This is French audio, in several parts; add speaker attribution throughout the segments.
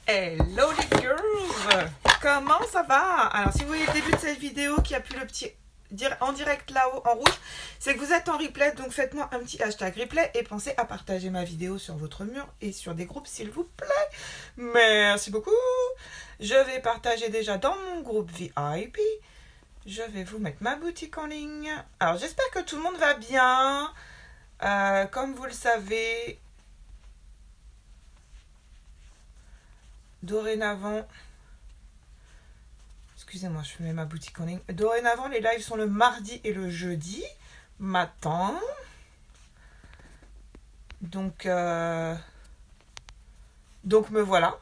Speaker 1: Hello les girls, comment ça va? Alors si vous voyez le début de cette vidéo qui a plus le petit en direct là-haut en rouge, c'est que vous êtes en replay, donc faites-moi un petit hashtag replay et pensez à partager ma vidéo sur votre mur et sur des groupes s'il vous plaît. Merci beaucoup. Je vais partager déjà dans mon groupe VIP. Je vais vous mettre ma boutique en ligne. Alors j'espère que tout le monde va bien. Comme vous le savez, dorénavant, excusez-moi, je mets ma boutique en ligne. Dorénavant, les lives sont le mardi et le jeudi matin. Donc me voilà.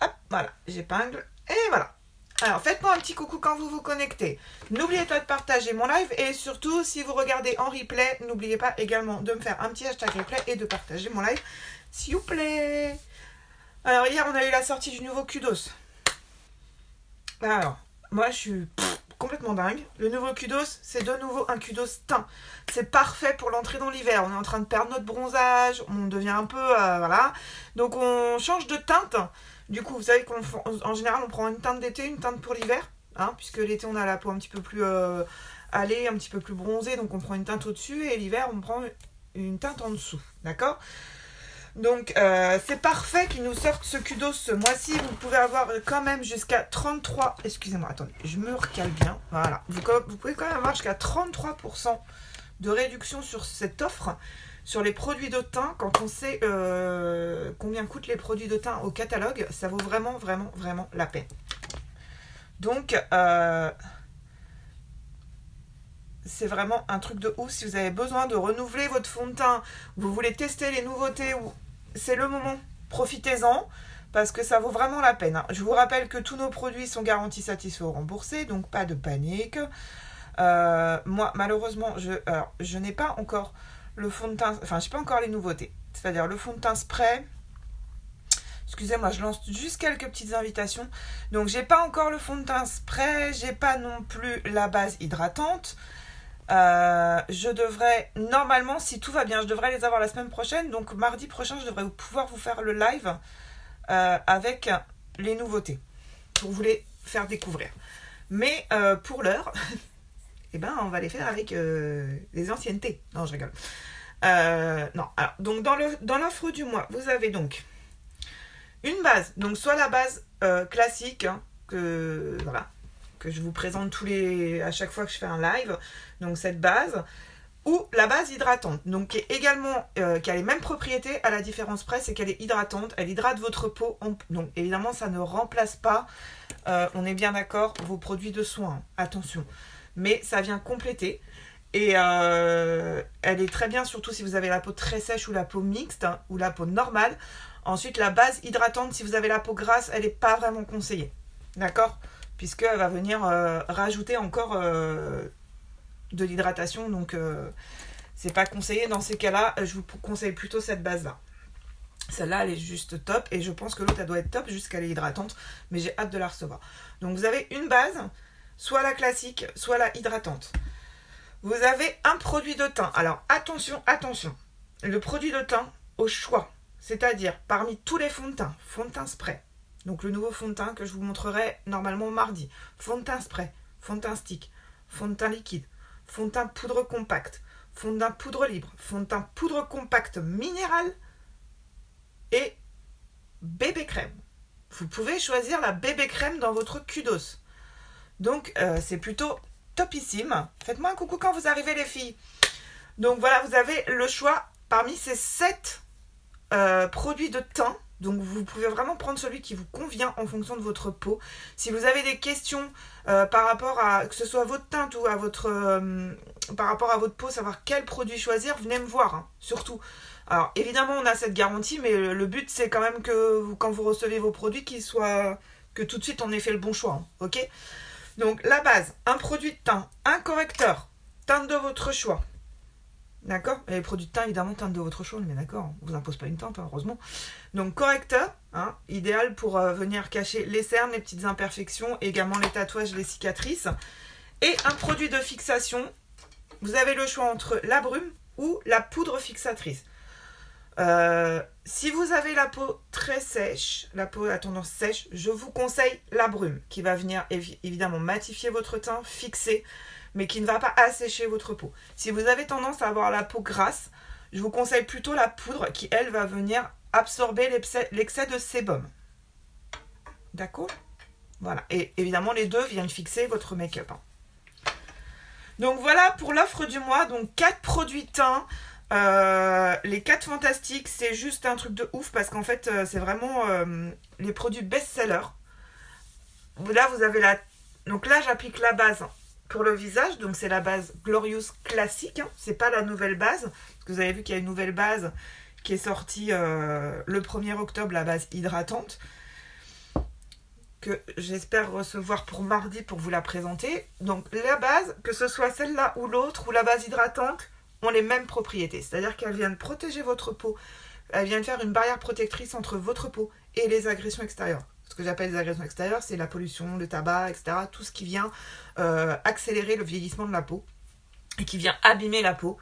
Speaker 1: Hop, voilà, j'épingle et voilà. Alors, faites-moi un petit coucou quand vous vous connectez. N'oubliez pas de partager mon live et surtout, si vous regardez en replay, n'oubliez pas également de me faire un petit hashtag replay et de partager mon live, s'il vous plaît. Alors, hier, on a eu la sortie du nouveau Kudos. Alors, moi, je suis complètement dingue. Le nouveau Kudos, c'est de nouveau un Kudos teint. C'est parfait pour l'entrée dans l'hiver. On est en train de perdre notre bronzage, on devient un peu, voilà. Donc, on change de teinte. Du coup, vous savez qu'en général, on prend une teinte d'été, une teinte pour l'hiver, hein, puisque l'été, on a la peau un petit peu plus allée, un petit peu plus bronzée, donc on prend une teinte au-dessus, et l'hiver, on prend une teinte en dessous, d'accord? Donc, c'est parfait qu'ils nous sortent ce Kudos ce mois-ci. Vous pouvez avoir quand même jusqu'à 33... Excusez-moi, attendez, je me recale bien. Voilà, vous pouvez quand même avoir jusqu'à 33% de réduction sur cette offre, sur les produits de teint. Quand on sait combien coûtent les produits de teint au catalogue, ça vaut vraiment, vraiment, vraiment la peine. Donc, c'est vraiment un truc de ouf. Si vous avez besoin de renouveler votre fond de teint, vous voulez tester les nouveautés, c'est le moment. Profitez-en parce que ça vaut vraiment la peine. Je vous rappelle que tous nos produits sont garantis, satisfaits ou remboursés, donc pas de panique. Moi, malheureusement, je n'ai pas encore le fond de teint, enfin, je n'ai pas encore les nouveautés. C'est-à-dire le fond de teint spray. Excusez-moi, je lance juste quelques petites invitations. Donc, j'ai pas encore le fond de teint spray, j'ai pas non plus la base hydratante. Je devrais, normalement, si tout va bien, je devrais les avoir la semaine prochaine. Donc mardi prochain, je devrais pouvoir vous faire le live avec les nouveautés pour vous les faire découvrir. Mais pour l'heure, eh ben, on va les faire avec les anciennetés. Non, je rigole. Non, alors, donc dans l'offre du mois, vous avez donc une base. Donc soit la base classique, hein, que je vous présente à chaque fois que je fais un live, donc cette base, ou la base hydratante, donc qui est également, qui a les mêmes propriétés, à la différence près, c'est qu'elle est hydratante, elle hydrate votre peau, donc évidemment ça ne remplace pas, on est bien d'accord, vos produits de soins, hein, attention, mais ça vient compléter, et elle est très bien, surtout si vous avez la peau très sèche ou la peau mixte, hein, ou la peau normale. Ensuite la base hydratante, si vous avez la peau grasse, elle n'est pas vraiment conseillée, d'accord, puisqu'elle va venir rajouter encore de l'hydratation, donc c'est pas conseillé. Dans ces cas-là, je vous conseille plutôt cette base-là. Celle-là, elle est juste top, et je pense que l'autre, elle doit être top jusqu'à elle est hydratante, mais j'ai hâte de la recevoir. Donc vous avez une base, soit la classique, soit la hydratante. Vous avez un produit de teint. Alors attention, attention, le produit de teint au choix, c'est-à-dire parmi tous les fonds de teint spray, donc le nouveau fond de teint que je vous montrerai normalement mardi. Fond de teint spray, fond de teint stick, fond de teint liquide, fond de teint poudre compacte, fond de teint poudre libre, fond de teint poudre compacte minérale et bébé crème. Vous pouvez choisir la bébé crème dans votre Kudos. Donc c'est plutôt topissime. Faites-moi un coucou quand vous arrivez les filles. Donc voilà, vous avez le choix parmi ces 7 produits de teint. Donc vous pouvez vraiment prendre celui qui vous convient en fonction de votre peau. Si vous avez des questions par rapport à, que ce soit votre teinte ou à par rapport à votre peau, savoir quel produit choisir, venez me voir, hein, surtout. Alors évidemment on a cette garantie, mais le but c'est quand même que quand vous recevez vos produits, que tout de suite on ait fait le bon choix, hein, ok? Donc la base, un produit de teint, un correcteur, teinte de votre choix. D'accord? Et les produits de teint, évidemment, teinte de votre choix, mais d'accord, on ne vous impose pas une teinte, hein, heureusement. Donc, correcteur, hein, idéal pour venir cacher les cernes, les petites imperfections, également les tatouages, les cicatrices. Et un produit de fixation, vous avez le choix entre la brume ou la poudre fixatrice. Si vous avez la peau très sèche, la peau à tendance sèche, je vous conseille la brume qui va venir évidemment matifier votre teint, fixer, mais qui ne va pas assécher votre peau. Si vous avez tendance à avoir la peau grasse, je vous conseille plutôt la poudre qui, elle, va venir absorber l'excès de sébum. D'accord ? Voilà. Et évidemment, les deux viennent fixer votre make-up. Donc voilà pour l'offre du mois. Donc 4 produits teint. Les 4 fantastiques, c'est juste un truc de ouf parce qu'en fait, c'est vraiment les produits best-sellers. Là, vous avez la... Donc là, j'applique la base pour le visage. Donc c'est la base Glorious classique. C'est pas la nouvelle base. Parce que vous avez vu qu'il y a une nouvelle base qui est sortie le 1er octobre, la base hydratante. Que j'espère recevoir pour mardi pour vous la présenter. Donc la base, que ce soit celle-là ou l'autre, ou la base hydratante, ont les mêmes propriétés. C'est-à-dire qu'elles viennent protéger votre peau. Elles viennent faire une barrière protectrice entre votre peau et les agressions extérieures. Ce que j'appelle les agressions extérieures, c'est la pollution, le tabac, etc. Tout ce qui vient accélérer le vieillissement de la peau et qui vient abîmer la peau.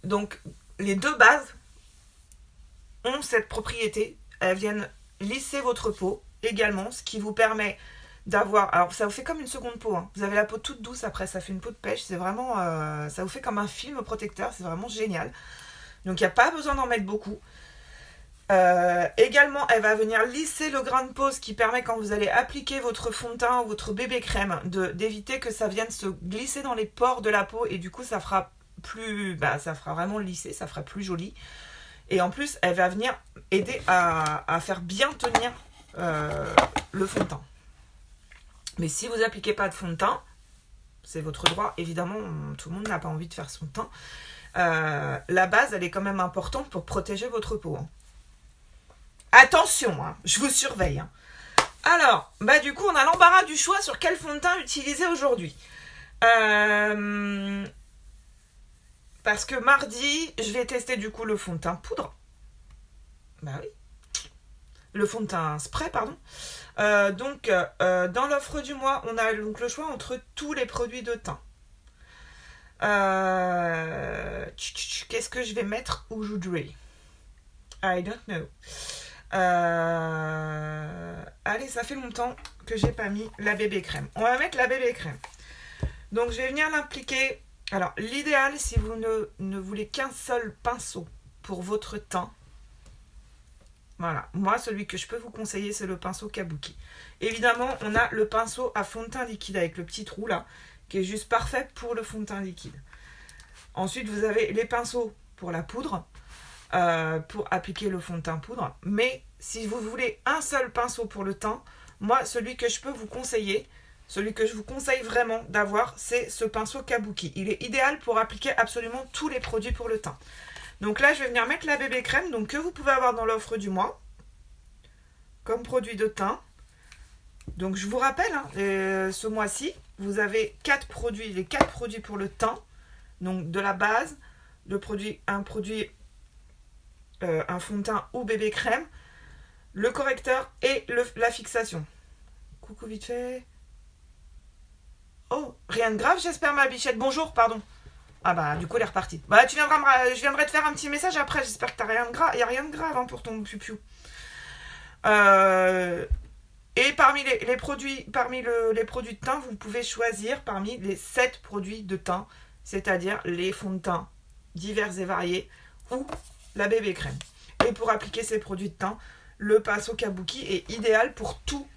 Speaker 1: Donc les deux bases ont cette propriété. Elles viennent lisser votre peau également, ce qui vous permet d'avoir... Alors ça vous fait comme une seconde peau, hein. Vous avez la peau toute douce après, ça fait une peau de pêche, c'est vraiment... ça vous fait comme un film protecteur, c'est vraiment génial. Donc il n'y a pas besoin d'en mettre beaucoup. Également, elle va venir lisser le grain de peau, ce qui permet quand vous allez appliquer votre fond de teint ou votre bébé crème, d'éviter que ça vienne se glisser dans les pores de la peau et du coup ça fera plus... ça fera vraiment lisser, ça fera plus joli. Et en plus, elle va venir aider à faire bien tenir le fond de teint. Mais si vous n'appliquez pas de fond de teint, c'est votre droit. Évidemment, tout le monde n'a pas envie de faire son teint. La base, elle est quand même importante pour protéger votre peau. Hein. Attention, hein, je vous surveille. Hein. Alors, du coup, on a l'embarras du choix sur quel fond de teint utiliser aujourd'hui. Parce que mardi, je vais tester du coup le fond de teint poudre. Oui. Le fond de teint spray, pardon. Donc, dans l'offre du mois, on a donc le choix entre tous les produits de teint. Qu'est-ce que je vais mettre aujourd'hui? I don't know. Allez, ça fait longtemps que j'ai pas mis la bébé crème. On va mettre la bébé crème. Donc, je vais venir l'appliquer. Alors, l'idéal, si vous ne voulez qu'un seul pinceau pour votre teint, voilà, moi, celui que je peux vous conseiller, c'est le pinceau Kabuki. Évidemment, on a le pinceau à fond de teint liquide avec le petit trou là, qui est juste parfait pour le fond de teint liquide. Ensuite, vous avez les pinceaux pour la poudre, pour appliquer le fond de teint poudre. Mais si vous voulez un seul pinceau pour le teint, moi, celui que je peux vous conseiller, celui que je vous conseille vraiment d'avoir, c'est ce pinceau Kabuki. Il est idéal pour appliquer absolument tous les produits pour le teint. Donc là, je vais venir mettre la bébé crème, donc que vous pouvez avoir dans l'offre du mois, comme produit de teint. Donc je vous rappelle, hein, ce mois-ci, vous avez 4 produits, les 4 produits pour le teint, donc de la base, un fond de teint ou bébé crème, le correcteur et la fixation. Coucou vite fait. Oh, rien de grave, j'espère ma bichette. Bonjour, pardon. Ah du coup elle est repartie. Je viendrai te faire un petit message après, j'espère que t'as rien de grave. Il n'y a rien de grave hein, pour ton piou-piou. Et parmi les produits de teint, vous pouvez choisir parmi les 7 produits de teint, c'est-à-dire les fonds de teint divers et variés ou la bébé crème. Et pour appliquer ces produits de teint, le pinceau Kabuki est idéal pour tous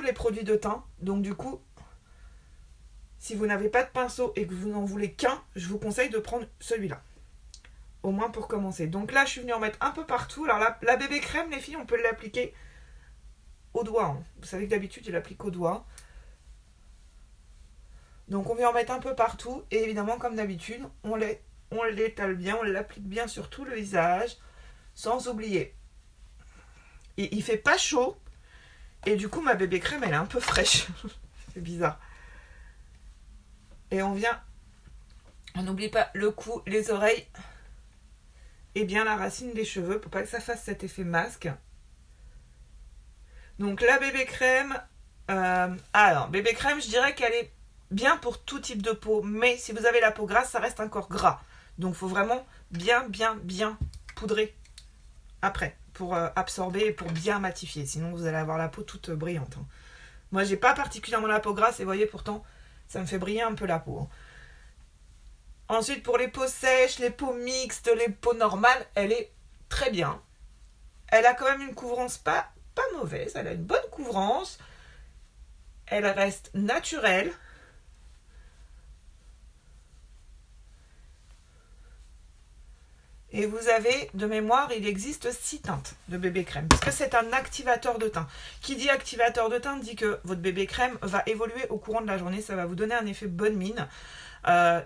Speaker 1: les produits de teint. Donc du coup, si vous n'avez pas de pinceau et que vous n'en voulez qu'un, je vous conseille de prendre celui-là. Au moins pour commencer. Donc là, je suis venue en mettre un peu partout. Alors la bébé crème, les filles, on peut l'appliquer au doigt. Hein. Vous savez que d'habitude, je l'applique au doigt. Donc on vient en mettre un peu partout. Et évidemment, comme d'habitude, on l'étale bien, on l'applique bien sur tout le visage. Sans oublier. Et il fait pas chaud. Et du coup, ma bébé crème, elle est un peu fraîche. C'est bizarre. Et on n'oublie pas le cou, les oreilles et bien la racine des cheveux pour pas que ça fasse cet effet masque. Donc la bébé crème, alors bébé crème, je dirais qu'elle est bien pour tout type de peau, mais si vous avez la peau grasse, ça reste encore gras. Donc, il faut vraiment bien poudrer après pour absorber et pour bien matifier. Sinon, vous allez avoir la peau toute brillante. Hein. Moi, j'ai pas particulièrement la peau grasse et vous voyez, pourtant, ça me fait briller un peu la peau. Hein. Ensuite, pour les peaux sèches, les peaux mixtes, les peaux normales, elle est très bien. Elle a quand même une couvrance pas mauvaise. Elle a une bonne couvrance. Elle reste naturelle. Et vous avez, de mémoire, il existe 6 teintes de bébé crème. Parce que c'est un activateur de teint. Qui dit activateur de teint dit que votre bébé crème va évoluer au courant de la journée. Ça va vous donner un effet bonne mine.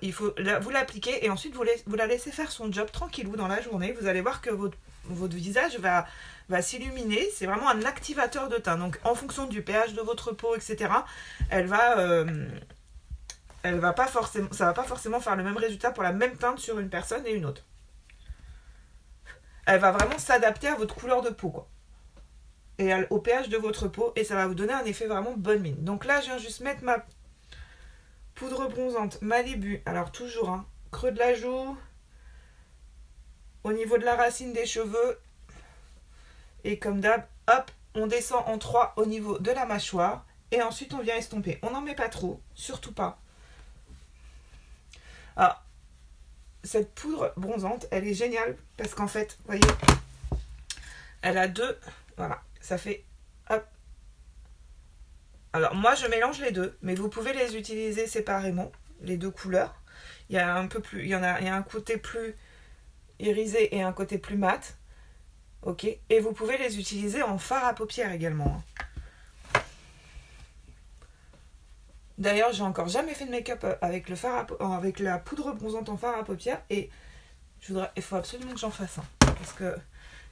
Speaker 1: Il faut vous l'appliquer et ensuite vous la laissez faire son job tranquillou dans la journée. Vous allez voir que votre visage va s'illuminer. C'est vraiment un activateur de teint. Donc en fonction du pH de votre peau, etc., ça va pas forcément faire le même résultat pour la même teinte sur une personne et une autre. Elle va vraiment s'adapter à votre couleur de peau, quoi. Et au pH de votre peau. Et ça va vous donner un effet vraiment bonne mine. Donc là, je viens juste mettre ma poudre bronzante Malibu. Alors toujours, hein, creux de la joue, au niveau de la racine des cheveux. Et comme d'hab, hop, on descend en 3 au niveau de la mâchoire. Et ensuite, on vient estomper. On n'en met pas trop, surtout pas. Alors, cette poudre bronzante, elle est géniale parce qu'en fait, vous voyez, elle a 2, voilà, ça fait, hop. Alors moi, je mélange les deux, mais vous pouvez les utiliser séparément, les 2 couleurs. Il y a un côté plus irisé et un côté plus mat, ok. Et vous pouvez les utiliser en fard à paupières également. D'ailleurs, j'ai encore jamais fait de make-up avec la poudre bronzante en fard à paupières et il faut absolument que j'en fasse un. Parce que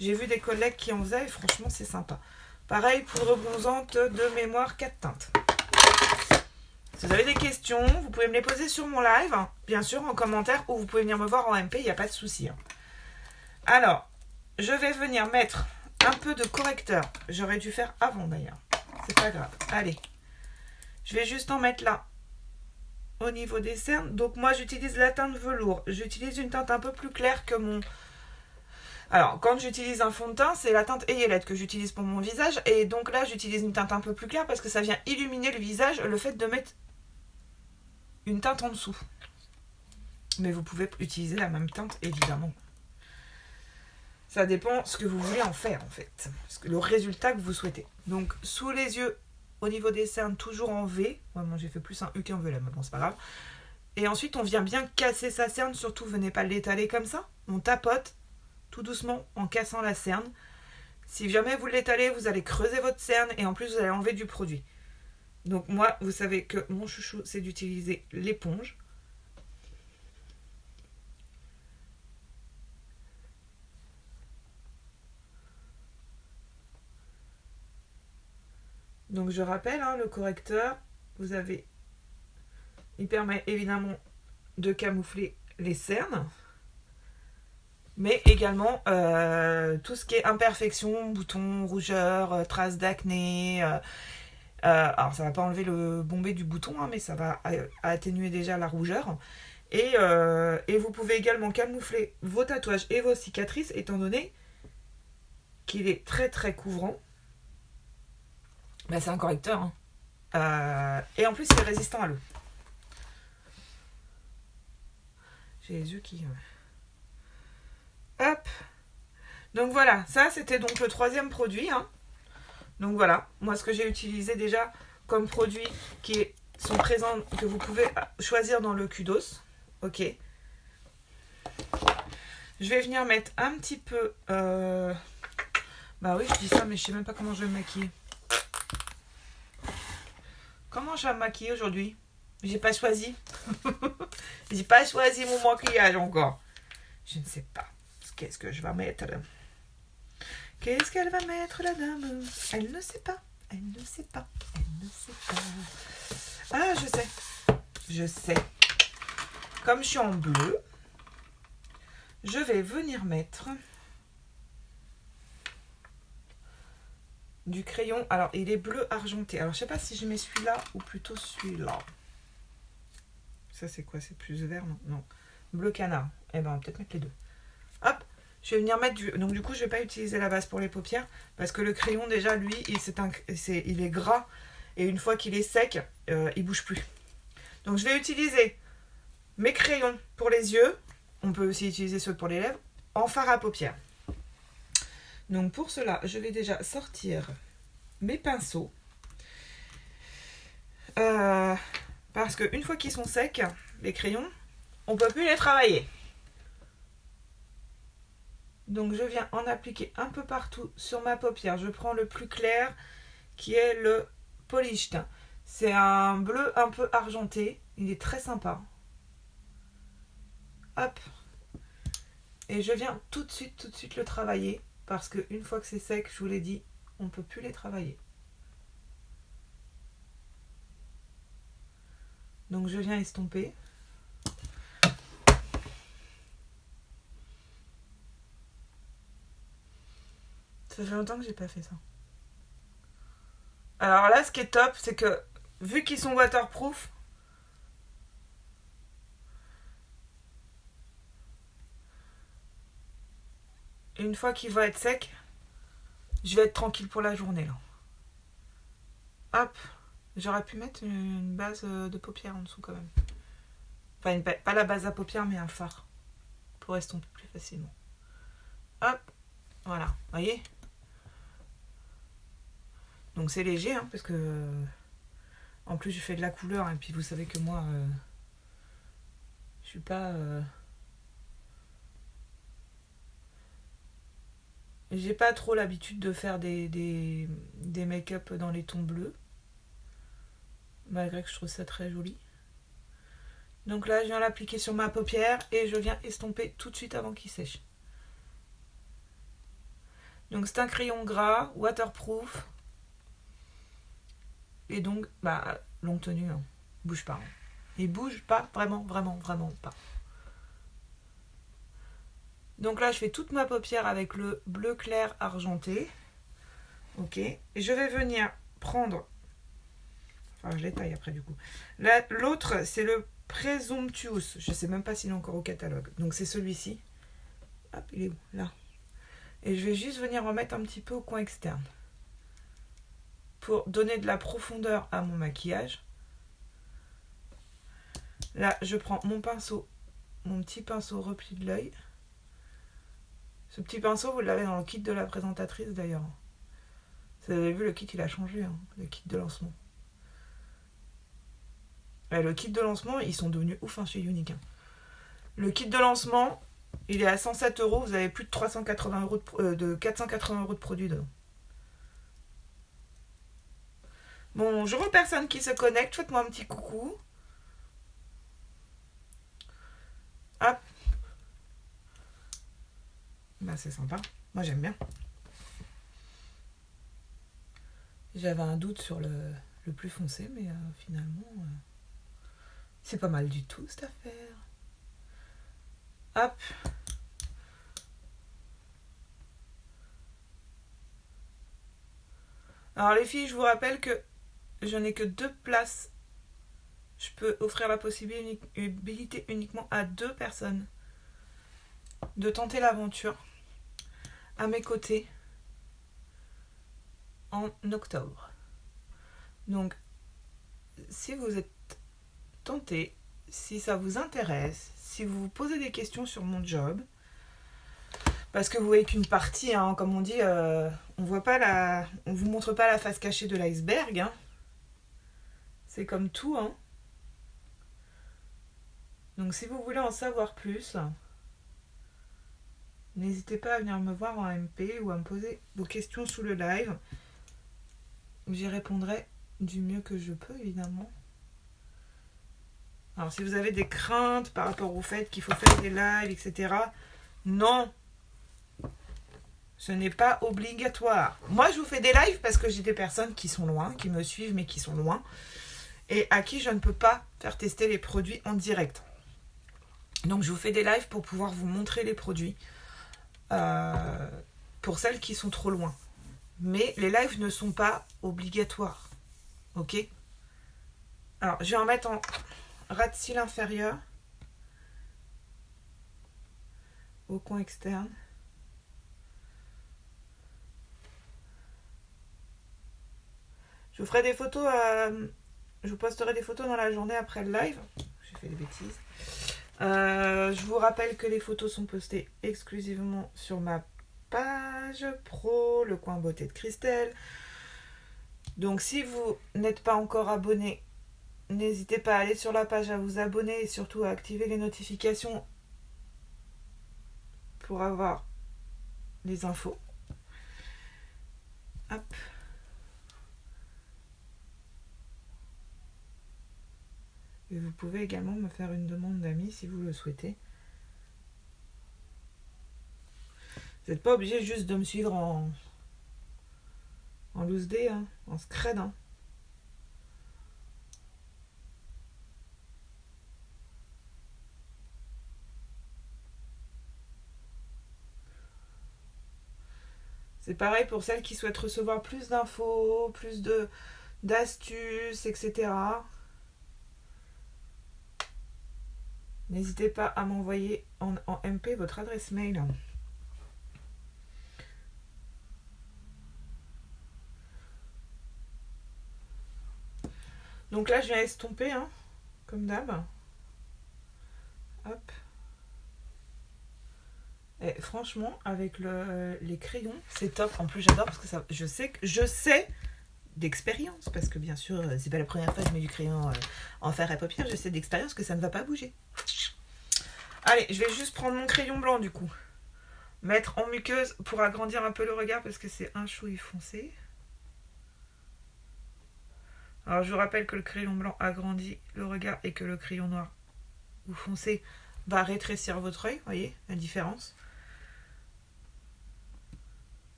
Speaker 1: j'ai vu des collègues qui en faisaient et franchement, c'est sympa. Pareil, poudre bronzante de mémoire 4 teintes. Si vous avez des questions, vous pouvez me les poser sur mon live, hein, bien sûr, en commentaire, ou vous pouvez venir me voir en MP, il n'y a pas de souci. Hein. Alors, je vais venir mettre un peu de correcteur. J'aurais dû faire avant d'ailleurs. C'est pas grave. Allez. Je vais juste en mettre là, au niveau des cernes. Donc moi, j'utilise la teinte velours. J'utilise une teinte un peu plus claire que mon... Alors, quand j'utilise un fond de teint, c'est la teinte Eyelette que j'utilise pour mon visage. Et donc là, j'utilise une teinte un peu plus claire parce que ça vient illuminer le visage, le fait de mettre une teinte en dessous. Mais vous pouvez utiliser la même teinte, évidemment. Ça dépend ce que vous voulez en faire, en fait. Le résultat que vous souhaitez. Donc, sous les yeux... Au niveau des cernes, toujours en V. Ouais, moi, j'ai fait plus un U qu'un V là, mais bon, c'est pas grave. Et ensuite, on vient bien casser sa cerne. Surtout, venez pas l'étaler comme ça. On tapote tout doucement en cassant la cerne. Si jamais vous l'étalez, vous allez creuser votre cerne et en plus, vous allez enlever du produit. Donc moi, vous savez que mon chouchou, c'est d'utiliser l'éponge. Donc je rappelle, hein, le correcteur, il permet évidemment de camoufler les cernes, mais également tout ce qui est imperfection, boutons, rougeurs, traces d'acné. Alors ça va pas enlever le bombé du bouton, hein, mais ça va atténuer déjà la rougeur. Et vous pouvez également camoufler vos tatouages et vos cicatrices, étant donné qu'il est très très couvrant. Ben, c'est un correcteur. Hein. Et en plus, c'est résistant à l'eau. J'ai les yeux qui... Hop. Donc voilà, ça c'était donc le 3e produit. Hein. Donc voilà, moi ce que j'ai utilisé déjà comme produits qui sont présents, que vous pouvez choisir dans le kudos. Ok. Je vais venir mettre un petit peu... Bah oui, je dis ça, mais je sais même pas comment je vais me maquiller. Comment je vais me maquiller aujourd'hui? J'ai pas choisi. J'ai pas choisi mon maquillage encore. Je ne sais pas. Qu'est-ce que je vais mettre là? Qu'est-ce qu'elle va mettre la dame? Elle ne sait pas. Elle ne sait pas. Elle ne sait pas. Ah, je sais. Je sais. Comme je suis en bleu, je vais venir mettre du crayon. Alors, il est bleu argenté. Alors, je sais pas si je mets celui-là ou plutôt celui-là. Ça, c'est quoi? C'est plus vert? Non. bleu canard. Eh ben, on va peut-être mettre les deux. Hop, je vais venir mettre du... Donc du coup, je vais pas utiliser la base pour les paupières parce que le crayon, déjà, lui, il est gras. Et une fois qu'il est sec, il bouge plus. Donc je vais utiliser mes crayons pour les yeux. On peut aussi utiliser ceux pour les lèvres en fard à paupières. Donc pour cela, je vais déjà sortir mes pinceaux. Parce qu'une fois qu'ils sont secs, les crayons, on ne peut plus les travailler. Donc je viens en appliquer un peu partout sur ma paupière. Je prends le plus clair qui est le Polished. C'est un bleu un peu argenté. Il est très sympa. Hop. Et je viens tout de suite le travailler. Parce qu'une fois que c'est sec, je vous l'ai dit, on ne peut plus les travailler. Donc je viens estomper. Ça fait longtemps que j'ai pas fait ça. Alors là, ce qui est top, c'est que vu qu'ils sont waterproof, une fois qu'il va être sec, je vais être tranquille pour la journée là. Hop, j'aurais pu mettre une base de paupières en dessous quand même. Enfin, pas la base à paupières, mais un fard pour estomper plus facilement. Hop, voilà, vous voyez. Donc c'est léger, hein, parce que en plus je fais de la couleur, et puis vous savez que moi, je suis pas... J'ai pas trop l'habitude de faire des make-up dans les tons bleus. Malgré que je trouve ça très joli. Donc là, je viens l'appliquer sur ma paupière et je viens estomper tout de suite avant qu'il sèche. Donc c'est un crayon gras, waterproof. Et donc, longue tenue, hein. Il bouge pas. Hein. Il bouge pas, vraiment pas. Donc là, je fais toute ma paupière avec le bleu clair argenté. Ok. Et je vais venir prendre... Enfin, je les taille après du coup. L'autre, c'est le Presumptuous. Je sais même pas s'il est encore au catalogue. Donc c'est celui-ci. Hop, il est où? Là. Et je vais juste venir en mettre un petit peu au coin externe. Pour donner de la profondeur à mon maquillage. Là, je prends mon pinceau, mon petit pinceau repli de l'œil. Ce petit pinceau, vous l'avez dans le kit de la présentatrice d'ailleurs. Vous avez vu, le kit, il a changé, hein, le kit de lancement. Et le kit de lancement, ils sont devenus ouf, hein, chez Unique. Hein. Le kit de lancement, il est à 107 €. Vous avez plus de 480 € de produits dedans. Bonjour aux personnes qui se connectent, faites-moi un petit coucou. Hop. C'est sympa. Moi, j'aime bien. J'avais un doute sur le plus foncé, mais finalement, c'est pas mal du tout, cette affaire. Hop. Alors, les filles, je vous rappelle que je n'ai que 2 places. Je peux offrir la possibilité uniquement à 2 personnes de tenter l'aventure à mes côtés en octobre. Donc, si vous êtes tenté, si ça vous intéresse, si vous vous posez des questions sur mon job, parce que vous voyez qu'une partie, hein, comme on dit, on vous montre pas la face cachée de l'iceberg. Hein. C'est comme tout. Hein. Donc, si vous voulez en savoir plus, n'hésitez pas à venir me voir en MP ou à me poser vos questions sous le live. J'y répondrai du mieux que je peux, évidemment. Alors, si vous avez des craintes par rapport au fait qu'il faut faire des lives, etc., non, ce n'est pas obligatoire. Moi, je vous fais des lives parce que j'ai des personnes qui sont loin, qui me suivent, mais qui sont loin, et à qui je ne peux pas faire tester les produits en direct. Donc, je vous fais des lives pour pouvoir vous montrer les produits pour celles qui sont trop loin. Mais les lives ne sont pas obligatoires. Ok? Alors, je vais en mettre en ras de cils inférieur. au coin externe. Je vous ferai des photos, je vous posterai des photos dans la journée après le live. J'ai fait des bêtises. Je vous rappelle que les photos sont postées exclusivement sur ma page pro, le coin beauté de Christelle. Donc si vous n'êtes pas encore abonné, n'hésitez pas à aller sur la page, à vous abonner et surtout à activer les notifications pour avoir les infos. Hop. Et vous pouvez également me faire une demande d'amis si vous le souhaitez. Vous n'êtes pas obligé juste de me suivre en loose day, hein, en scred. Hein. C'est pareil pour celles qui souhaitent recevoir plus d'infos, plus d'astuces, etc. N'hésitez pas à m'envoyer en MP votre adresse mail. Donc là, je viens estomper, hein, comme d'hab. Hop. Et franchement, avec les crayons, c'est top. En plus, j'adore parce que ça, je sais d'expérience, parce que bien sûr, c'est pas la première fois que je mets du crayon en fer à paupières, je sais d'expérience que ça ne va pas bouger. Allez, je vais juste prendre mon crayon blanc du coup. Mettre en muqueuse pour agrandir un peu le regard parce que c'est un chouï foncé. Alors je vous rappelle que le crayon blanc agrandit le regard et que le crayon noir ou foncé va rétrécir votre œil. Vous voyez la différence?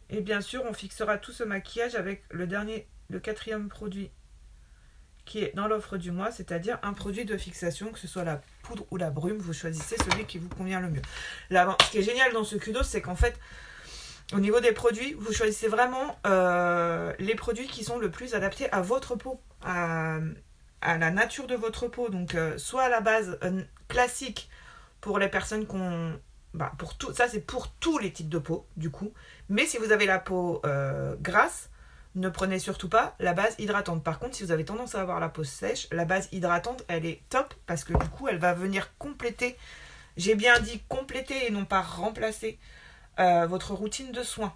Speaker 1: Et bien sûr, on fixera tout ce maquillage avec le quatrième produit qui est dans l'offre du mois, c'est-à-dire un produit de fixation, que ce soit la poudre ou la brume, vous choisissez celui qui vous convient le mieux. Là, ce qui est génial dans ce kudos, c'est qu'en fait, au niveau des produits, vous choisissez vraiment les produits qui sont le plus adaptés à votre peau, à la nature de votre peau. Donc, soit à la base classique pour les personnes ça c'est pour tous les types de peau, du coup. Mais si vous avez la peau grasse, ne prenez surtout pas la base hydratante. Par contre, si vous avez tendance à avoir la peau sèche, la base hydratante, elle est top parce que du coup, elle va venir compléter, j'ai bien dit compléter et non pas remplacer votre routine de soins.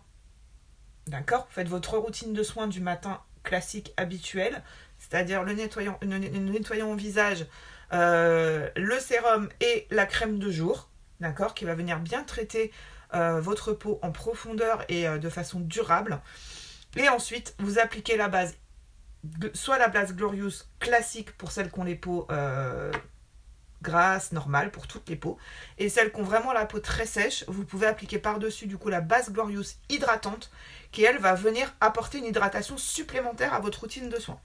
Speaker 1: D'accord? Faites votre routine de soins du matin classique habituelle, c'est-à-dire le nettoyant au visage, le sérum et la crème de jour, d'accord, qui va venir bien traiter votre peau en profondeur et de façon durable. Et ensuite, vous appliquez la base, soit la base Glorious classique pour celles qui ont les peaux grasses, normales, pour toutes les peaux. Et celles qui ont vraiment la peau très sèche, vous pouvez appliquer par-dessus du coup la base Glorious hydratante, qui elle va venir apporter une hydratation supplémentaire à votre routine de soins.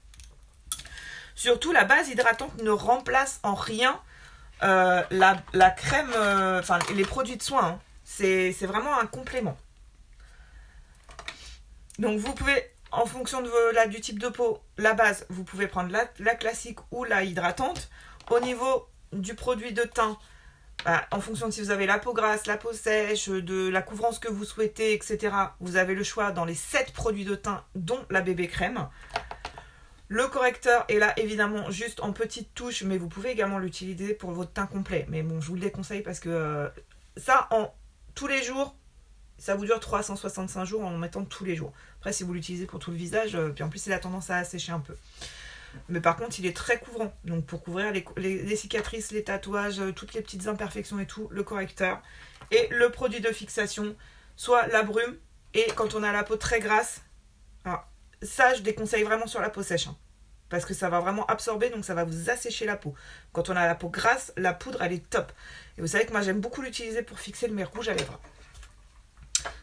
Speaker 1: Surtout, la base hydratante ne remplace en rien la crème, les produits de soins. Hein. C'est vraiment un complément. Donc vous pouvez, en fonction du type de peau, la base, vous pouvez prendre la classique ou la hydratante. Au niveau du produit de teint, en fonction de si vous avez la peau grasse, la peau sèche, de la couvrance que vous souhaitez, etc. Vous avez le choix dans les 7 produits de teint, dont la bébé crème. Le correcteur est là évidemment juste en petite touche, mais vous pouvez également l'utiliser pour votre teint complet. Mais bon, je vous le déconseille parce que ça, tous les jours, ça vous dure 365 jours en mettant tous les jours. Après, si vous l'utilisez pour tout le visage, puis en plus, il a tendance à assécher un peu. Mais par contre, il est très couvrant. Donc, pour couvrir les cicatrices, les tatouages, toutes les petites imperfections et tout, le correcteur. Et le produit de fixation, soit la brume. Et quand on a la peau très grasse, alors, ça, je déconseille vraiment sur la peau sèche. Hein, parce que ça va vraiment absorber, donc ça va vous assécher la peau. Quand on a la peau grasse, la poudre, elle est top. Et vous savez que moi, j'aime beaucoup l'utiliser pour fixer mes rouges à lèvres.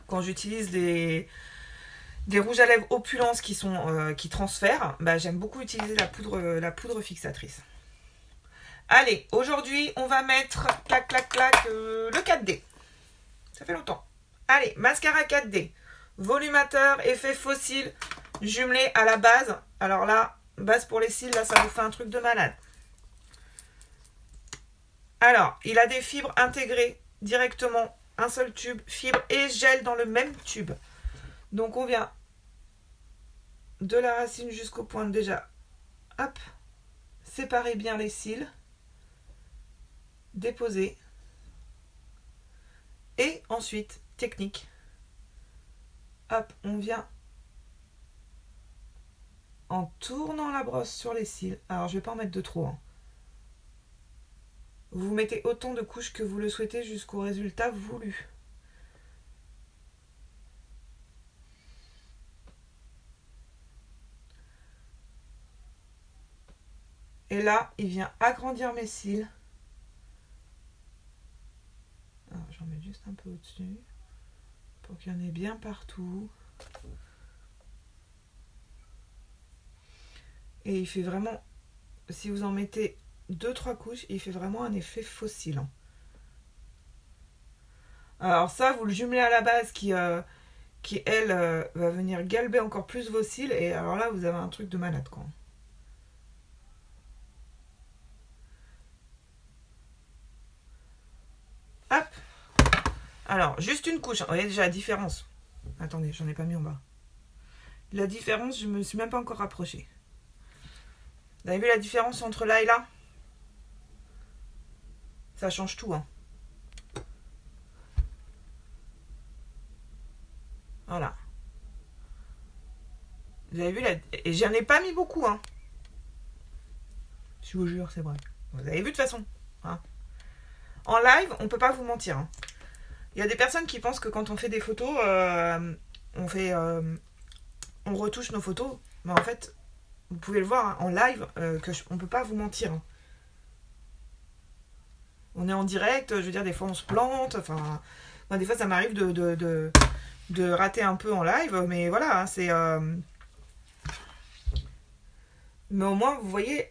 Speaker 1: Quand j'utilise des rouges à lèvres opulence qui transfèrent, j'aime beaucoup utiliser la poudre fixatrice. Allez, aujourd'hui, on va mettre, clac, clac, clac, le 4D. Ça fait longtemps. Allez, mascara 4D. Volumateur, effet fossile, jumelé à la base. Alors là, base pour les cils, là, ça vous fait un truc de malade. Alors, il a des fibres intégrées directement, un seul tube, fibre et gel dans le même tube. Donc, on vient de la racine jusqu'au pointe déjà. Hop, séparer bien les cils, déposer. Et ensuite, technique. Hop, on vient en tournant la brosse sur les cils. Alors, je ne vais pas en mettre de trop. Hein. Vous mettez autant de couches que vous le souhaitez jusqu'au résultat voulu. Et là, il vient agrandir mes cils. Alors, j'en mets juste un peu au-dessus pour qu'il y en ait bien partout. Et il fait vraiment, si vous en mettez 2-3 couches, il fait vraiment un effet fossile. Hein. Alors ça, vous le jumelez à la base qui elle, va venir galber encore plus vos cils. Et alors là, vous avez un truc de malade, quoi. Hop. Alors, juste une couche. Vous voyez déjà la différence. Attendez, j'en ai pas mis en bas. La différence, je me suis même pas encore rapprochée. Vous avez vu la différence entre là et là? Ça change tout, hein. Voilà. Vous avez vu la... Et j'en ai pas mis beaucoup, hein. Je vous jure, c'est vrai. Vous avez vu de toute façon. Hein. En live, on peut pas vous mentir. Hein. Il y a des personnes qui pensent que quand on fait des photos, on retouche nos photos. Mais en fait, vous pouvez le voir hein, en live, on peut pas vous mentir. Hein. On est en direct, je veux dire, des fois on se plante. Enfin, moi, des fois ça m'arrive de rater un peu en live, mais voilà, hein, c'est... Mais au moins, vous voyez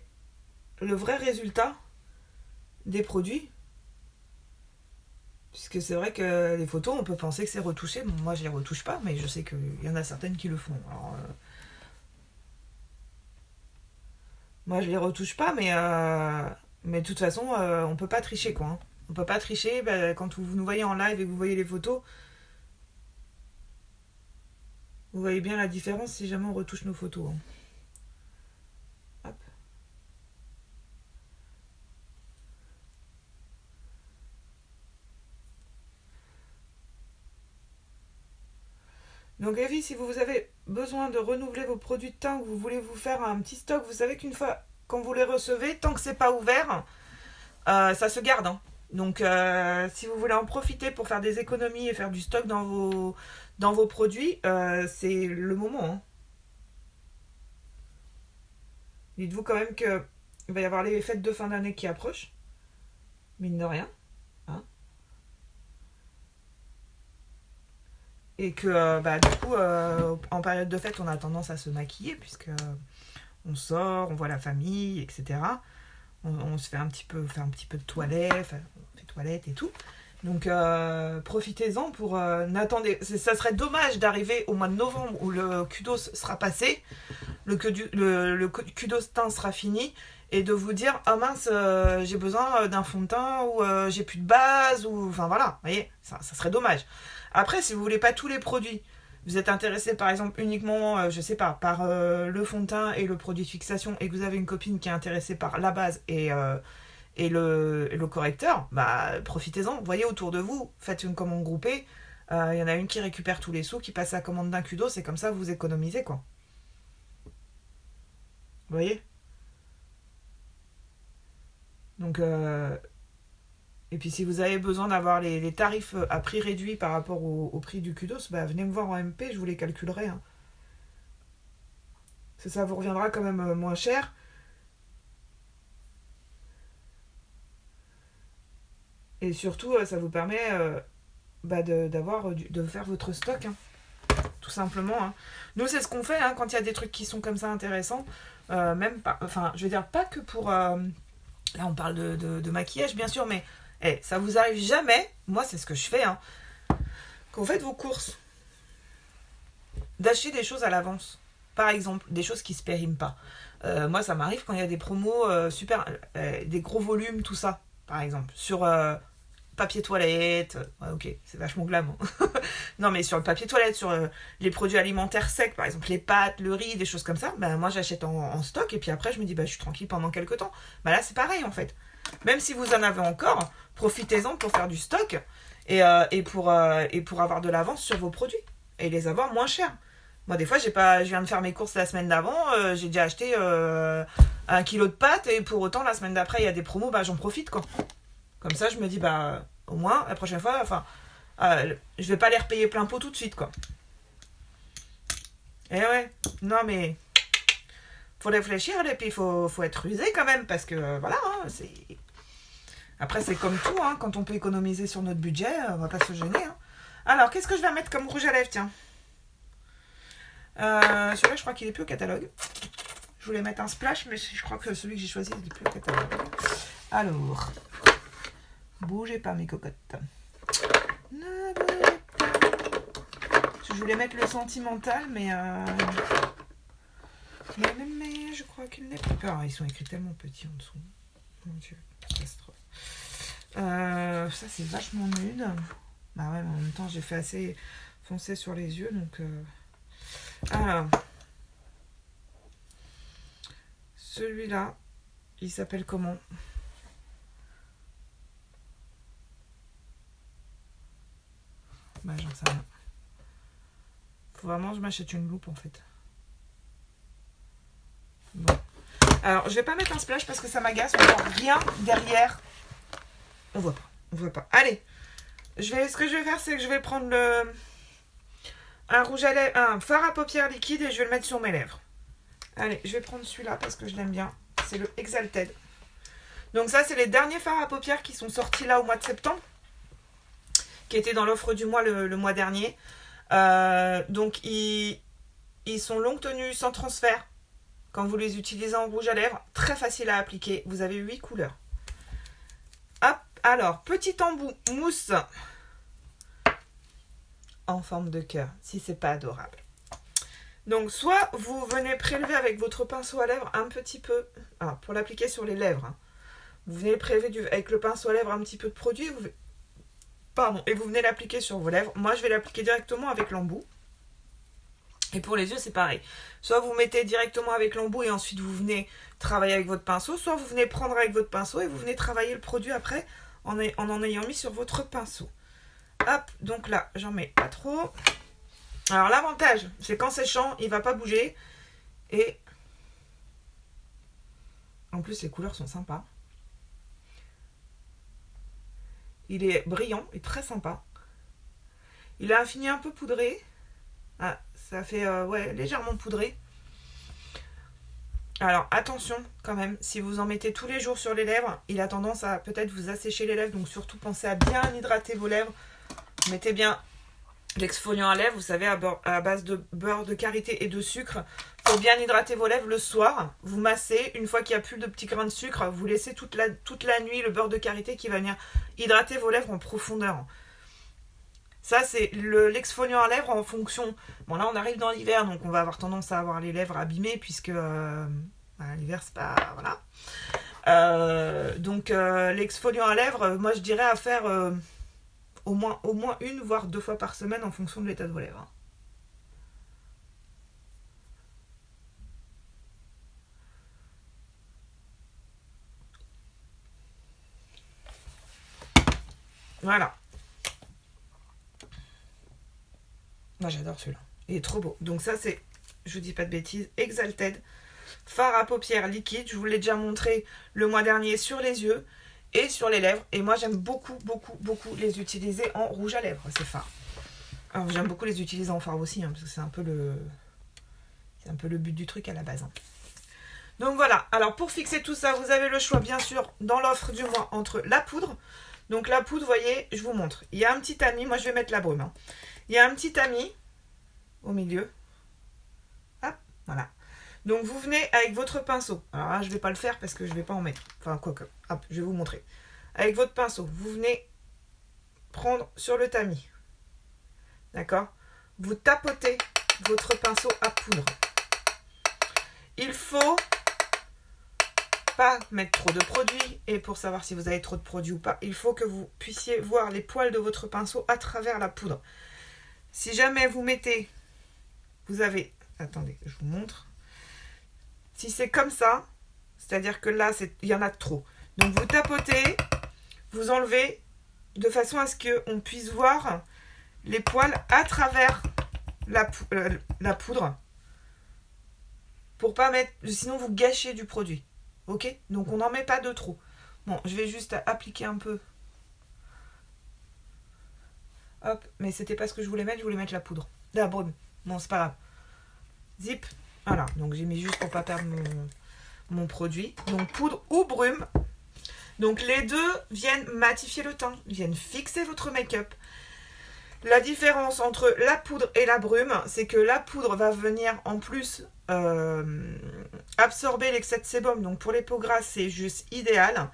Speaker 1: le vrai résultat des produits. Puisque c'est vrai que les photos, on peut penser que c'est retouché. Bon, moi, je les retouche pas, mais je sais qu'il y en a certaines qui le font. Alors, moi, je les retouche pas, mais de toute façon, on peut pas tricher, quoi. Hein. On peut pas tricher. Quand vous nous voyez en live et que vous voyez les photos, vous voyez bien la différence si jamais on retouche nos photos. Hein. Hop. Donc les filles, si vous avez besoin de renouveler vos produits de teint, que vous voulez vous faire un petit stock, vous savez qu'une fois quand vous les recevez, tant que c'est pas ouvert, ça se garde. Hein. Donc si vous voulez en profiter pour faire des économies et faire du stock dans vos produits, c'est le moment. Hein. Dites-vous quand même qu'il va y avoir les fêtes de fin d'année qui approchent, mine de rien. Hein. Et que du coup, en période de fête, on a tendance à se maquiller, puisque on sort, on voit la famille, etc. On se fait un petit peu de toilette, on fait toilette et tout. Donc profitez-en pour n'attendez. Ça serait dommage d'arriver au mois de novembre où le kudos sera passé, le kudos teint sera fini, et de vous dire ah mince j'ai besoin d'un fond de teint ou j'ai plus de base ou enfin voilà, vous voyez, ça serait dommage. Après si vous voulez pas tous les produits, vous êtes intéressé par exemple uniquement je sais pas par le fond de teint et le produit de fixation et que vous avez une copine qui est intéressée par la base et le correcteur, profitez-en, voyez autour de vous, faites une commande groupée, il y en a une qui récupère tous les sous, qui passe la commande d'un kudos, c'est comme ça vous économisez quoi. Vous voyez? Donc et puis si vous avez besoin d'avoir les tarifs à prix réduit par rapport au prix du kudos, venez me voir en MP, je vous les calculerai. Hein. Ça vous reviendra quand même moins cher. Et surtout, ça vous permet de faire votre stock, hein, tout simplement. Hein. Nous, c'est ce qu'on fait hein, quand il y a des trucs qui sont comme ça intéressants. Même pas, enfin, je veux dire, pas que pour... là, on parle de maquillage, bien sûr, mais ça vous arrive jamais, moi, c'est ce que je fais, hein, quand vous faites vos courses, d'acheter des choses à l'avance. Par exemple, des choses qui ne se périment pas. Moi, ça m'arrive quand il y a des promos super, des gros volumes, tout ça, par exemple, sur papier toilette. Ouais, ok, c'est vachement glam. Non, mais sur le papier toilette, sur les produits alimentaires secs, par exemple, les pâtes, le riz, des choses comme ça, ben, moi, j'achète en stock et puis après, je me dis, bah, je suis tranquille pendant quelques temps. Bah, là, c'est pareil, en fait. Même si vous en avez encore, profitez-en pour faire du stock et pour avoir de l'avance sur vos produits et les avoir moins chers. Moi, des fois, je viens de faire mes courses la semaine d'avant, j'ai déjà acheté 1 kilo de pâtes et pour autant, la semaine d'après, il y a des promos, bah, j'en profite, quoi. Comme ça, je me dis, bah, au moins, la prochaine fois, enfin, je vais pas les repayer plein pot tout de suite, quoi. Et ouais, non, mais faut réfléchir et puis faut être rusé quand même parce que voilà, hein, c'est. Après, c'est comme tout, hein, quand on peut économiser sur notre budget, on va pas se gêner. Hein. Alors, qu'est-ce que je vais mettre comme rouge à lèvres, tiens celui-là, je crois qu'il est plus au catalogue. Je voulais mettre un splash, mais je crois que celui que j'ai choisi, il est plus au catalogue. Alors, bougez pas mes cocottes. Ne bougez pas. Je voulais mettre le sentimental, mais je crois qu'il n'est pas. Ah, ils sont écrits tellement petits en dessous. Mon Dieu, catastrophe. Ça, c'est vachement nude. Bah ouais, mais en même temps, j'ai fait assez foncé sur les yeux, donc... Alors, celui-là, il s'appelle comment? Bah, j'en sais rien. Faut vraiment que je m'achète une loupe, en fait. Bon. Alors, je vais pas mettre un splash parce que ça m'agace. On voit rien derrière. On voit pas. On voit pas. Allez. Ce que je vais faire, c'est que je vais prendre un rouge à lèvres, un fard à paupières liquide et je vais le mettre sur mes lèvres. Allez, je vais prendre celui-là parce que je l'aime bien. C'est le Exalted. Donc ça, c'est les derniers fards à paupières qui sont sortis là au mois de septembre. Qui étaient dans l'offre du mois le mois dernier. Donc, ils sont longue tenue, sans transfert. Quand vous les utilisez en rouge à lèvres, très facile à appliquer. Vous avez 8 couleurs. Hop, alors, petit embout mousse en forme de cœur, si c'est pas adorable. Donc, soit vous venez prélever avec votre pinceau à lèvres un petit peu, pour l'appliquer sur les lèvres, hein. Vous venez prélever avec le pinceau à lèvres un petit peu de produit, et vous venez l'appliquer sur vos lèvres. Moi, je vais l'appliquer directement avec l'embout. Et pour les yeux, c'est pareil. Soit vous mettez directement avec l'embout et ensuite vous venez travailler avec votre pinceau, soit vous venez prendre avec votre pinceau et vous venez travailler le produit après en ayant mis sur votre pinceau. Hop, donc là, j'en mets pas trop. Alors l'avantage, c'est qu'en séchant, il ne va pas bouger. Et en plus, les couleurs sont sympas. Il est brillant et très sympa. Il a un fini un peu poudré. Ah, ça fait légèrement poudré. Alors attention quand même, si vous en mettez tous les jours sur les lèvres, il a tendance à peut-être vous assécher les lèvres. Donc surtout pensez à bien hydrater vos lèvres. Mettez bien l'exfoliant à lèvres, vous savez, à base de beurre de karité et de sucre. Pour bien hydrater vos lèvres le soir, vous massez. Une fois qu'il n'y a plus de petits grains de sucre, vous laissez toute la nuit le beurre de karité qui va venir hydrater vos lèvres en profondeur. Ça, c'est l'exfoliant à lèvres en fonction... Bon, là, on arrive dans l'hiver, donc on va avoir tendance à avoir les lèvres abîmées, puisque l'hiver, c'est pas... Voilà. Donc, l'exfoliant à lèvres, moi, je dirais à faire au moins 1, voire 2 fois par semaine en fonction de l'état de vos lèvres. Voilà. Moi, j'adore celui-là. Il est trop beau. Donc ça, c'est, je vous dis pas de bêtises, Exalted. Fard à paupières liquide. Je vous l'ai déjà montré le mois dernier sur les yeux et sur les lèvres. Et moi, j'aime beaucoup, beaucoup, beaucoup les utiliser en rouge à lèvres, ces fards. Alors, j'aime beaucoup les utiliser en fard aussi, hein, parce que c'est un peu le but du truc à la base. Hein. Donc voilà. Alors, pour fixer tout ça, vous avez le choix, bien sûr, dans l'offre du mois, entre la poudre. Donc la poudre, vous voyez, je vous montre. Il y a un petit tamis. Moi, je vais mettre la brume. Hein. Il y a un petit tamis au milieu. Hop, voilà. Donc, vous venez avec votre pinceau. Alors là, je ne vais pas le faire parce que je ne vais pas en mettre. Enfin, quoique. Hop, je vais vous montrer. Avec votre pinceau, vous venez prendre sur le tamis. D'accord? Vous tapotez votre pinceau à poudre. Il faut pas mettre trop de produits. Et pour savoir si vous avez trop de produits ou pas, il faut que vous puissiez voir les poils de votre pinceau à travers la poudre. Si jamais vous mettez, vous avez, attendez, je vous montre. Si c'est comme ça, c'est-à-dire que là, il y en a trop. Donc vous tapotez, vous enlevez de façon à ce qu'on puisse voir les poils à travers la poudre. Pour pas mettre, sinon vous gâchez du produit. Ok? Donc on n'en met pas de trop. Bon, je vais juste appliquer un peu. Hop, mais c'était pas ce que je voulais mettre la poudre. La brume. Bon, c'est pas grave. Zip. Voilà, donc j'ai mis juste pour pas perdre mon produit. Donc poudre ou brume. Donc les deux viennent matifier le teint, viennent fixer votre make-up. La différence entre la poudre et la brume, c'est que la poudre va venir en plus absorber l'excès de sébum. Donc pour les peaux grasses, c'est juste idéal.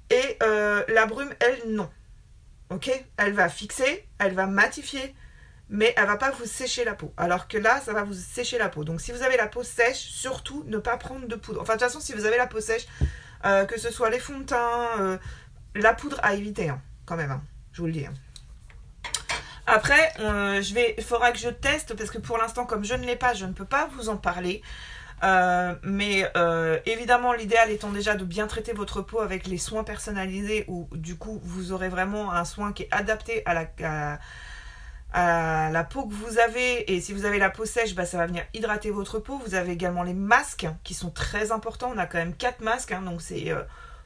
Speaker 1: Et la brume, elle, non. Ok? Elle va fixer, elle va matifier, mais elle va pas vous sécher la peau. Alors que là, ça va vous sécher la peau. Donc si vous avez la peau sèche, surtout ne pas prendre de poudre. Enfin, de toute façon, si vous avez la peau sèche, que ce soit les fonds de teint, la poudre à éviter, hein, quand même, hein, je vous le dis. Hein. Après, il faudra que je teste, parce que pour l'instant, comme je ne l'ai pas, je ne peux pas vous en parler. Mais évidemment, l'idéal étant déjà de bien traiter votre peau avec les soins personnalisés, où du coup, vous aurez vraiment un soin qui est adapté à la peau que vous avez. Et si vous avez la peau sèche, bah, ça va venir hydrater votre peau. Vous avez également les masques qui sont très importants. On a quand même 4 masques, hein, donc c'est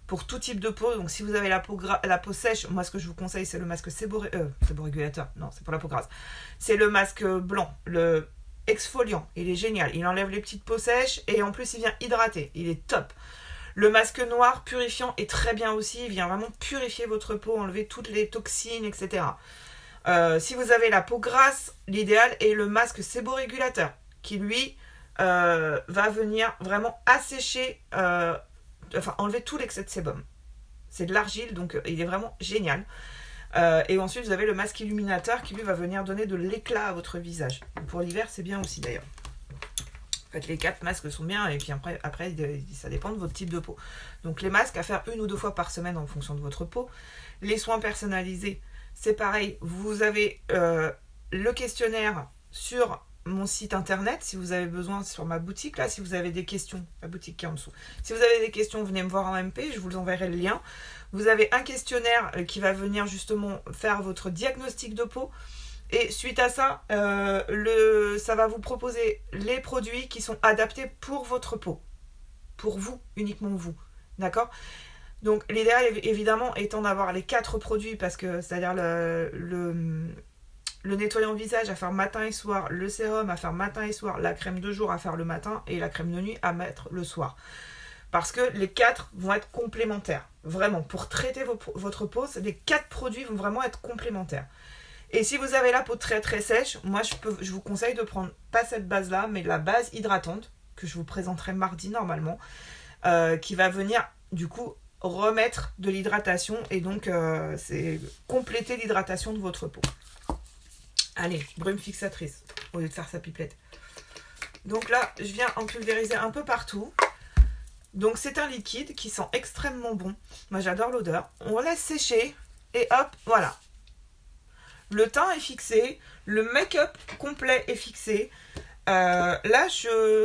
Speaker 1: pour tout type de peau. Donc si vous avez la peau sèche, moi ce que je vous conseille, c'est le masque séborégulateur. Non, c'est pour la peau grasse. C'est le masque blanc, le exfoliant. Il est génial. Il enlève les petites peaux sèches et en plus il vient hydrater. Il est top. Le masque noir purifiant est très bien aussi. Il vient vraiment purifier votre peau, enlever toutes les toxines, etc. Si vous avez la peau grasse, l'idéal est le masque séborégulateur qui lui va venir vraiment assécher, enlever tout l'excès de sébum. C'est de l'argile, donc il est vraiment génial. Et ensuite vous avez le masque illuminateur qui lui va venir donner de l'éclat à votre visage. Pour l'hiver c'est bien aussi d'ailleurs. En fait les 4 masques sont bien et puis après ça dépend de votre type de peau. Donc les masques à faire 1 ou 2 fois par semaine en fonction de votre peau. Les soins personnalisés, c'est pareil, vous avez le questionnaire sur mon site internet, si vous avez besoin, sur ma boutique, là, si vous avez des questions, la boutique qui est en dessous. Si vous avez des questions, venez me voir en MP, je vous enverrai le lien. Vous avez un questionnaire qui va venir justement faire votre diagnostic de peau. Et suite à ça, ça va vous proposer les produits qui sont adaptés pour votre peau. Pour vous, uniquement vous. D'accord ? Donc l'idéal évidemment étant d'avoir les 4 produits, parce que c'est-à-dire le nettoyant visage à faire matin et soir, le sérum à faire matin et soir, la crème de jour à faire le matin et la crème de nuit à mettre le soir. Parce que les 4 vont être complémentaires. Vraiment, pour traiter votre peau, les 4 produits vont vraiment être complémentaires. Et si vous avez la peau très très sèche, moi je vous conseille de prendre pas cette base-là, mais la base hydratante, que je vous présenterai mardi normalement, qui va venir du coup remettre de l'hydratation et donc c'est compléter l'hydratation de votre peau. Allez, brume fixatrice au lieu de faire sa pipelette. Donc là, je viens en pulvériser un peu partout. Donc c'est un liquide qui sent extrêmement bon. Moi j'adore l'odeur. On laisse sécher et hop, voilà. Le teint est fixé, le make-up complet est fixé. Là,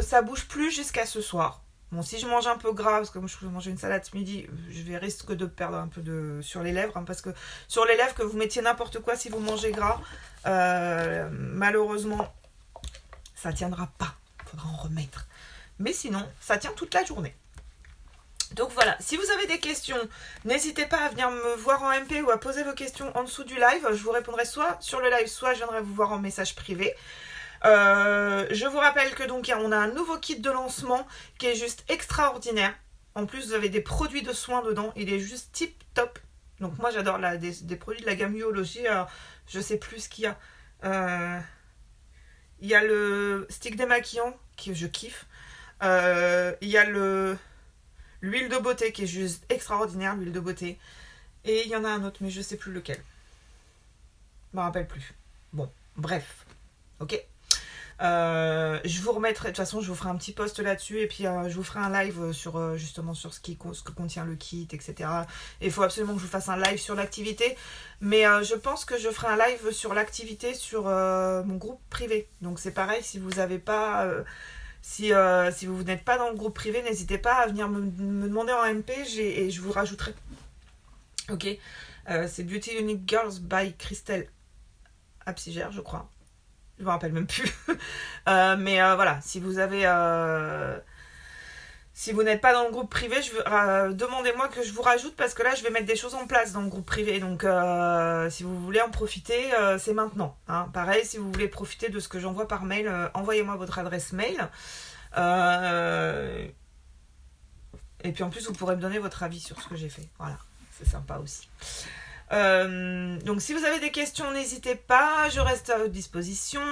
Speaker 1: ça bouge plus jusqu'à ce soir. Bon, si je mange un peu gras, parce que moi je vais manger une salade ce midi, je risque de perdre un peu sur les lèvres, hein, parce que sur les lèvres, que vous mettiez n'importe quoi, si vous mangez gras, malheureusement, ça tiendra pas. Il faudra en remettre. Mais sinon, ça tient toute la journée. Donc voilà, si vous avez des questions, n'hésitez pas à venir me voir en MP ou à poser vos questions en dessous du live. Je vous répondrai soit sur le live, soit je viendrai vous voir en message privé. Je vous rappelle que donc on a un nouveau kit de lancement qui est juste extraordinaire. En plus vous avez des produits de soins dedans, il est juste tip top. Donc moi j'adore des produits de la gamme Uologie. Je sais plus ce qu'il y a. Il y a le stick démaquillant que je kiffe. Il y a l'huile de beauté qui est juste extraordinaire, l'huile de beauté. Et il y en a un autre mais je sais plus lequel. Je me rappelle plus. Bon, bref. Ok. Je vous remettrai, de toute façon, je vous ferai un petit post là-dessus et puis je vous ferai un live sur justement sur ce que contient le kit, etc. Et il faut absolument que je vous fasse un live sur l'activité, mais je pense que je ferai un live sur l'activité sur mon groupe privé. Donc c'est pareil, si vous n'avez pas, si vous n'êtes pas dans le groupe privé, n'hésitez pas à venir me demander en MP et je vous rajouterai. Ok, c'est Beauty Unique Girls by Christelle Apsigère, je crois. Je me rappelle même plus. Mais voilà, si vous avez... si vous n'êtes pas dans le groupe privé, demandez-moi que je vous rajoute parce que là, je vais mettre des choses en place dans le groupe privé. Donc, si vous voulez en profiter, c'est maintenant. Hein. Pareil, si vous voulez profiter de ce que j'envoie par mail, envoyez-moi votre adresse mail. Et puis en plus, vous pourrez me donner votre avis sur ce que j'ai fait. Voilà, c'est sympa aussi. Donc si vous avez des questions, n'hésitez pas, je reste à votre disposition.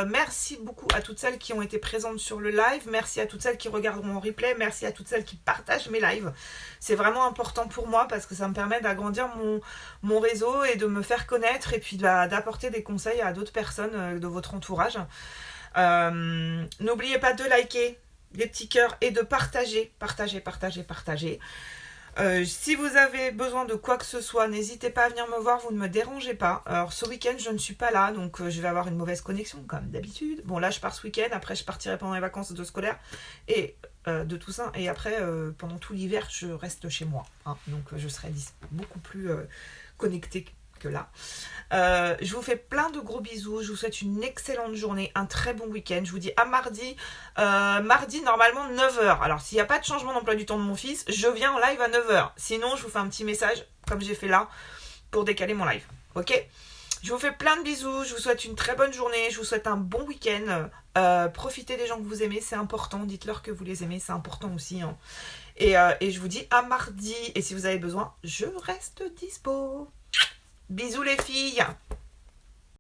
Speaker 1: Merci beaucoup à toutes celles qui ont été présentes sur le live, merci à toutes celles qui regarderont en replay, merci à toutes celles qui partagent mes lives. C'est vraiment important pour moi parce que ça me permet d'agrandir mon réseau et de me faire connaître et puis d'apporter des conseils à d'autres personnes de votre entourage. N'oubliez pas de liker, des petits cœurs et de partager. Si vous avez besoin de quoi que ce soit, n'hésitez pas à venir me voir, vous ne me dérangez pas. Alors ce week-end je ne suis pas là, donc je vais avoir une mauvaise connexion comme d'habitude. Bon là je pars ce week-end, après je partirai pendant les vacances de scolaire et de Toussaint, et après pendant tout l'hiver je reste chez moi. Hein, donc je serai beaucoup plus connectée que là. Je vous fais plein de gros bisous, je vous souhaite une excellente journée, un très bon week-end. Je vous dis à mardi. Mardi normalement 9h. Alors s'il n'y a pas de changement d'emploi du temps de mon fils, je viens en live à 9h. Sinon je vous fais un petit message comme j'ai fait là pour décaler mon live. Ok, je vous fais plein de bisous, je vous souhaite une très bonne journée, je vous souhaite un bon week-end. Profitez des gens que vous aimez, c'est important. Dites-leur que vous les aimez, c'est important aussi. Hein. Et je vous dis à mardi. Et si vous avez besoin, je reste dispo. Bisous les filles!